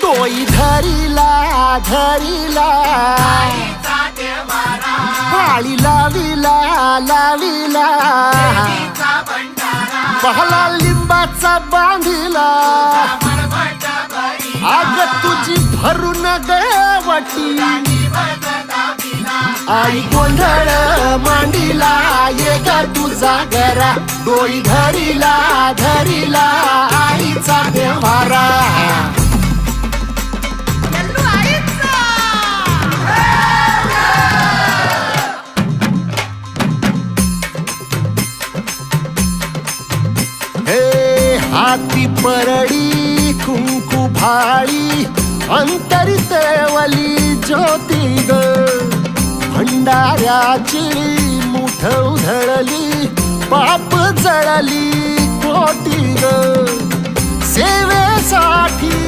तोई धरीला धरीला पाळी लाविला लाविला पहला लिंबाचा बांधिला आग तुझी भरून गवटी आई गोंधळ मांडीला ये ग तुझा गरा डोई धरीला धरीला आईचा देवारा हाती परडी कुंकू भाळी अंतरित वली ज्योती ग भंडाऱ्याची मुठ उधळली पाप जळली कोटी ग सेवेसाठी